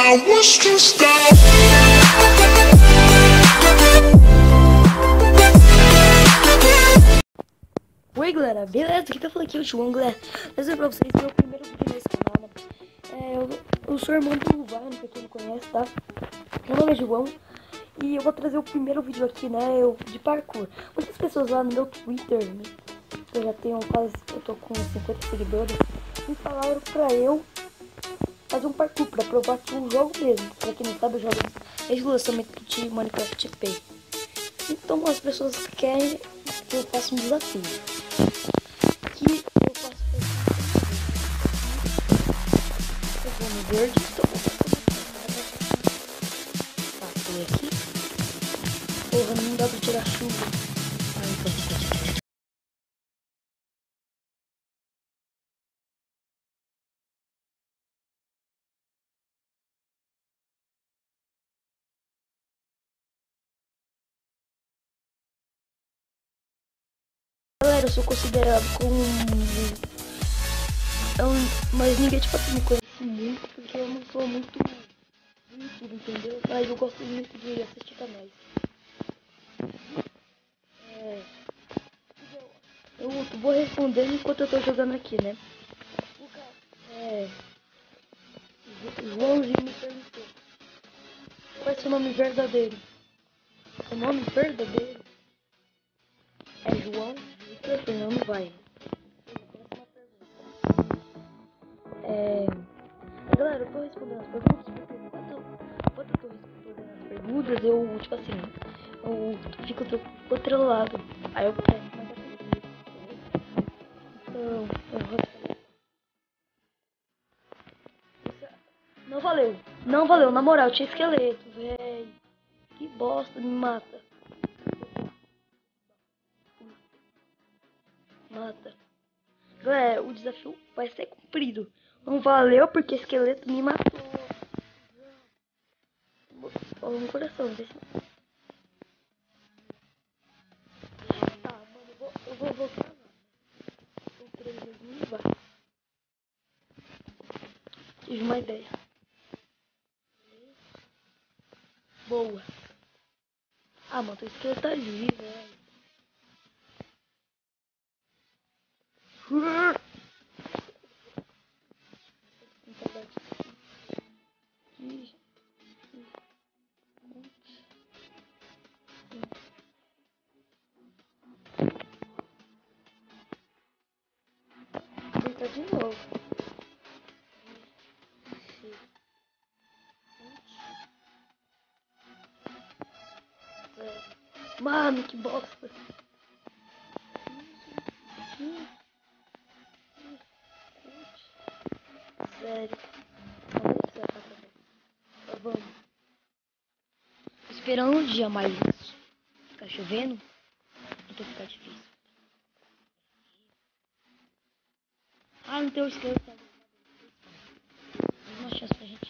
I was just down. Oi galera, beleza? Aqui tá falando aqui o João, galera. Mas é pra vocês, meu primeiro vídeo nesse canal, né? Eu sou irmão do Vine, pra quem não conhece, tá? Meu nome é João e eu vou trazer o primeiro vídeo aqui, né? De parkour. Muitas pessoas lá no meu Twitter, né? Eu já tenho quase, eu tô com 50 seguidores, me falaram pra eu fazer um parkour, pra provar que eu jogo mesmo. Pra quem não sabe, eu jogo exclusivamente de Minecraft P. Então as pessoas querem que eu faça um desafio. Que eu faço eu vou no verde, então passei aqui. Porra, não dá pra tirar chuva. Ah, então fica de galera, eu sou considerado como mas ninguém tipo assim me conhece muito, porque eu não sou muito do YouTube, entendeu? Mas eu gosto muito de assistir canais. Eu vou respondendo enquanto eu tô jogando aqui, né? Joãozinho me perguntou qual é seu nome verdadeiro? O nome verdadeiro é João Vitor Fernando Vai. Galera, eu tô respondendo as perguntas porque enquanto eu tô respondendo as perguntas, eu, tipo assim, eu fico do outro lado. Aí eu presto mais atenção. Então, eu vou... Não valeu. Não valeu, na moral, tinha esqueleto, véi. Que bosta, me mata. Mata. Galera, o desafio vai ser cumprido. Não valeu porque esqueleto me matou. Ó, no coração, deixa. Tá, mano, eu vou voltar lá. O 3 não vai. Tive uma ideia. Boa. Ah, mano, tem esqueleto ali, velho. Tentar de novo. Mano, que bosta. Sério. Vamos. Tô esperando um dia, mas ficar chovendo, então ficar difícil. Ah, não tem o esqueleto. Uma chance pra gente.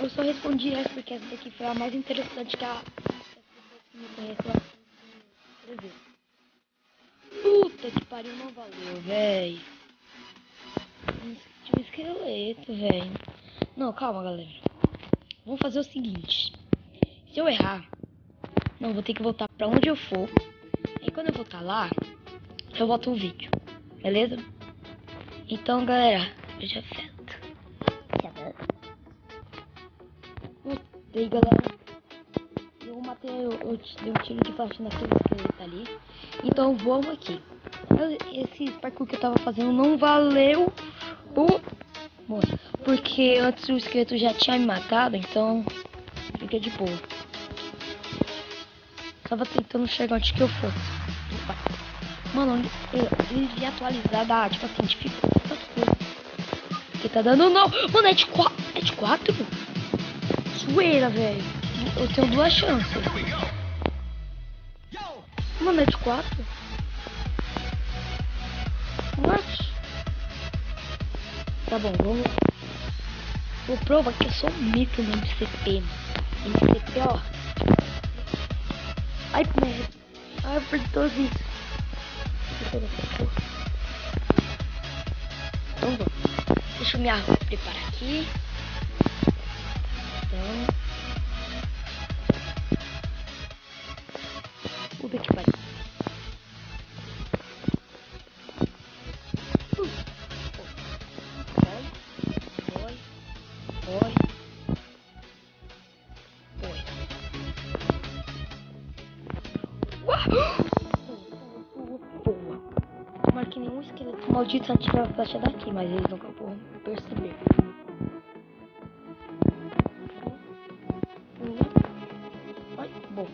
Eu só respondi essa porque essa daqui foi a mais interessante que as pessoas que me conhecem lá escreveu. Puta que pariu, não valeu, véi. Tinha um esqueleto, véi. Não, calma, galera. Vamos fazer o seguinte. Se eu errar, não, vou ter que voltar pra onde eu for. E quando eu voltar lá, eu volto um vídeo. Beleza? Então, galera, eu já volto. E aí, galera, eu matei, eu dei um tiro de flecha naquele esqueleto ali. Então vamos aqui. Esse parkour que eu tava fazendo não valeu porque antes o esqueleto já tinha me matado, então fica de boa. Tava tentando chegar onde que eu fosse. Mano, ele ia atualizar da, tipo assim, dificuldade das coisas. Porque tá dando não. Mano, é de 4. É de 4? Zoeira, velho. Eu tenho 2 chances. Mano, é de 4? What? Tá bom, vamos. Vou provar que eu sou um mito no MCP. MCP, ó. Ai, merda. Ai, eu perdi todos isso. Então vamos. Deixa eu me preparar aqui. Então. Puta que pariu. Foi. Boa. Tomara que nenhum esqueleto maldito atira a flecha daqui, mas eles nunca vão perceber. Ai, boa.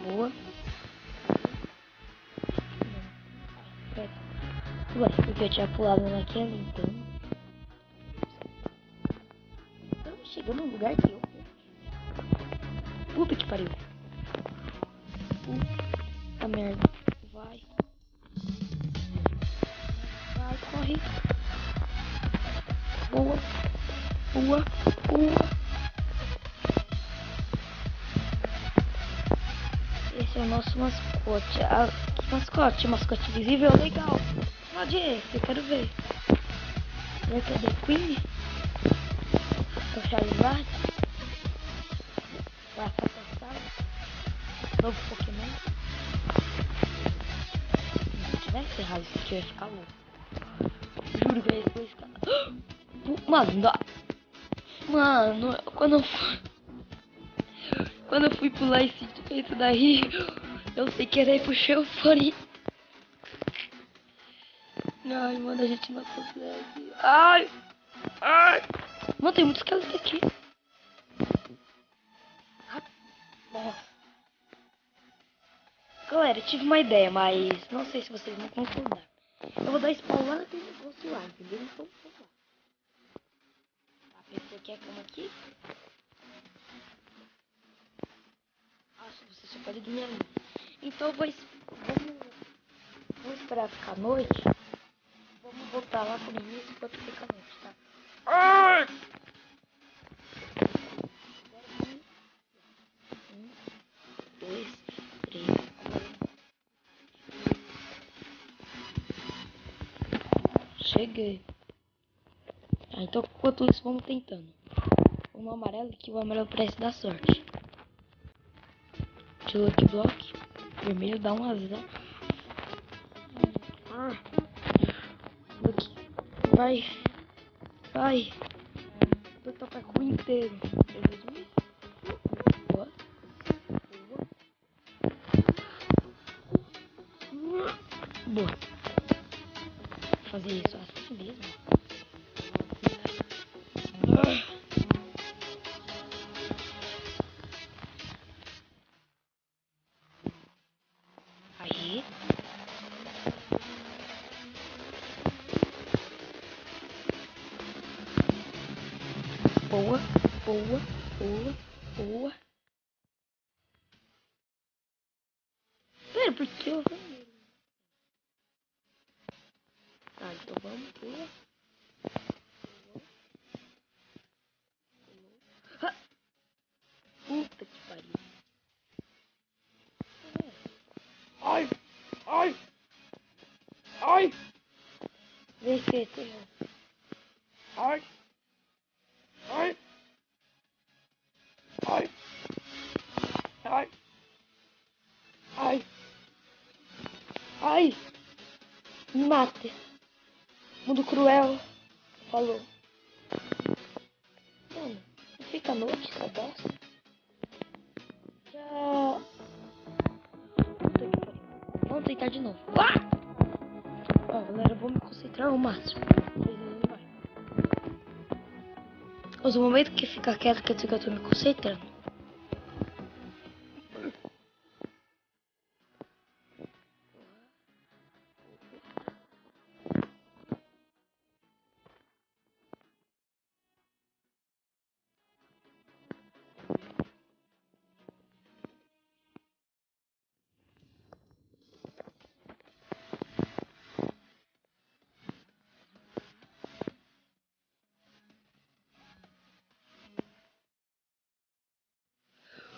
Boa. Ué, porque eu tinha pulado naquela, então. Estamos chegando num lugar que eu. Puta que pariu. Puta merda. Vai. Vai, corre. Boa. Boa. Boa. Esse é o nosso mascote. Ah, que mascote? Mascote visível? Legal. Onde é esse? Eu quero ver. Será que é The Queen? O Charizard? Vai passar. Novo Pokémon. Se tivesse errado isso aqui, eu ia ficar louco. Juro que eu ia ficar. Mano, dá. Mano, quando eu fui pular esse daí, eu sei que era ir pro Chefone. Ai, mano, a gente não consegue. Ai! Ai! Mano, tem muito esqueleto aqui. Nossa. Galera, eu tive uma ideia, mas não sei se vocês vão concordar. Eu vou dar spawn lá naquele negócio lá, entendeu? Então, vamos lá. A pessoa quer a cama aqui. Acho que você só pode dormir ali. Então, vamos esperar ficar noite. Vamos voltar lá pro início enquanto fica noite, tá? Ai! Um, dois, três. Cheguei. Então enquanto isso vamos tentando. Vamos no amarelo, que o amarelo parece dar sorte. De Lucky Block. Vermelho dá um azar. Lucky. Vai. Vou tocar com o inteiro. Boa. Boa. Vou fazer isso assim mesmo. Aí. Boa. Pera, por que eu... Tá, então vamos. Pula. Puta que pariu. Ai! Vem que tem. Ai! Me mate. Mundo cruel. Falou. Mano, não fica à noite essa bosta. Já. Puta que pariu. Vamos tentar de novo. Ó, galera, eu vou me concentrar ao máximo. Mas o momento que fica quieto quer dizer que eu tô me concentrando.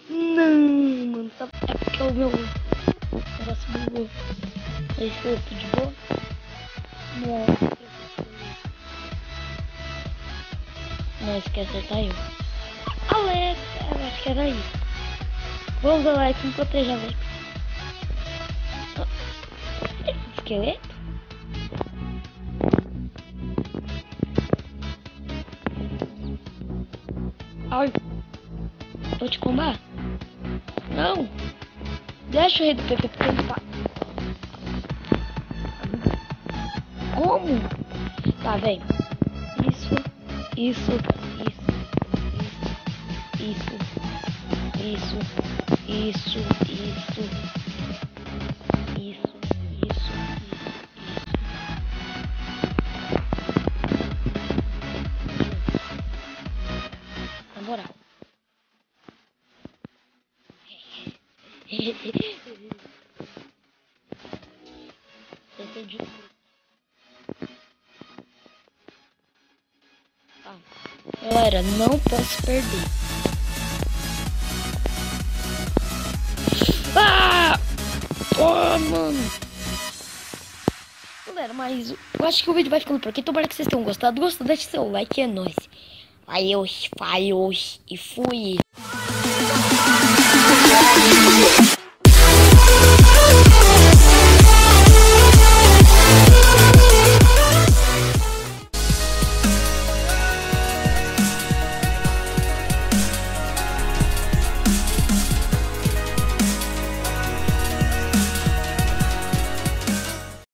Não, mano, tá... é porque o meu negócio bugou. Esse foi de boa? Não. Não esquece de acertar eu. Alex, eu acho que era isso. Vamos, Alex, me proteja, Alex. Esqueleto? Ai. Vou te combar? Não. Deixa o rei do PVP tentar. Como? Tá, vem. Isso. Isso. Na moral. Entendi. Tá. Galera, não posso perder. Ah! Oh, mano. Galera, mas eu acho que o vídeo vai ficando por aqui. Tomara que vocês tenham gostado. Gostou? Deixe seu like, é nóis. Valeu e fui.